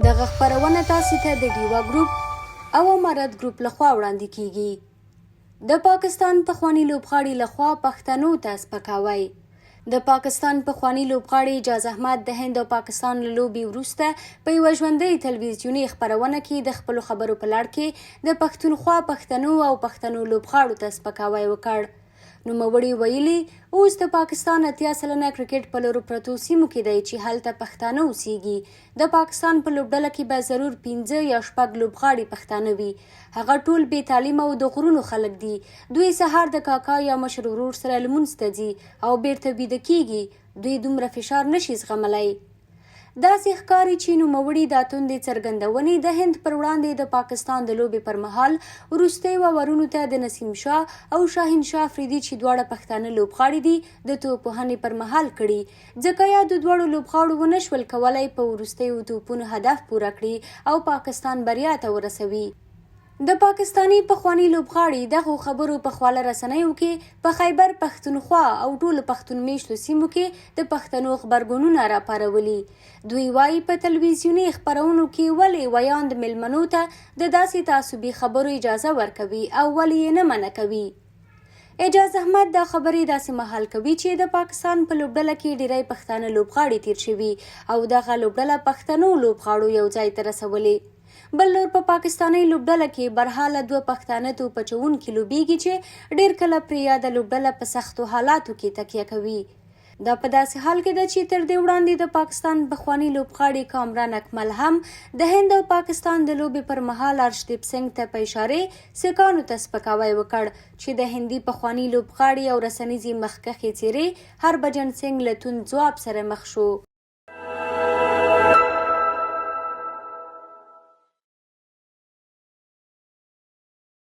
دغه خپرونه تاسو ته د ډیوا ګروپ او امارت ګروپ لخوا وړاندې کیږي. د پاکستان پخواني لوبغاړي لخوا پښتنو ته سپکاوی. د پاکستان پخواني لوبغاړي اعجاز احمد د هند او پاکستان له لوبې وروسته په یوه ژوندۍ تلویزیوني خپرونه کې د خپلو خبرو په لړ کې د پښتونخوا پښتنو او پښتنو لوبغاړو ته سپکاوی وکړ. نوموړي ویلي اوس د پاکستان 80 سلنه کرکټ په لورو پرتو سیمو کې دی چې هلته پښتانه اوسیږي. د پاکستان په لوبډله کې به ضرور 15 یا 6 لوبغاړي پښتانه وي. هغه ټول بې تعلیمه او د غرونو خلک دي. دوی سهار د کاکا یا مشر ورور سره لمونځ ته ځي او بیرته بیده کیږي. دوی دومره فشار نشي زغملی. داسې ښکاري چې نوموړي دا توندې څرګندونې د هند پر وړاندې د پاکستان د لوبې پر مهال وروستیو اورونو ته د نسیم شاه او شاهین شاه افریدي چې دواړه پښتانه لوبغاړي دي د توپوهنې پر مهال کړي، ځکه یا د دواړو لوبغاړو ونه شول کولی په وروستیو توپونو هدف پوره کړي او پاکستان بریا ته ورسوي. د پاکستاني پخواني لوبغاړي دغه خبرو په خواله رسنیو کې په خیبر پښتونخوا او ټولو پښتون میشتو سیمو کې د پښتنو غبرګونونه را پارولي. دوی وایي په تلویزیوني خپرونو کې ولې ویاند میلمنو ته د داسې تعصبي خبرو اجازه ورکوي او ولې یې نه منع کوي. اعجاز احمد دا خبرې داسې مهال کوي چې د پاکستان په لوبډله کې ډیری پښتانه لوبغاړي تیر شوي او دغه لوبډله پښتنو لوبغاړو یو ځای ته رسولي. بل نور په پاکستاني لوبډله کې برحاله 2 پښتانه توپ اچوونکي لوبیږي چې ډیر کله پرې یاده لوبډله په سختو حالاتو کې تکیه کوي. دا په داسې حال کې ده چې تر دې وړاندې د پاکستان پخواني لوبغاړي کامران اکمل هم د هند او پاکستان د لوبې پر مهال ارشدیپ سنګ ته په اشارې سکانو ته سپکاوی وکړ چې د هندي پخواني لوبغاړي او رسنیزې مخکښې څیرې هربجن سنګ له توند ځواب سره مخ شو.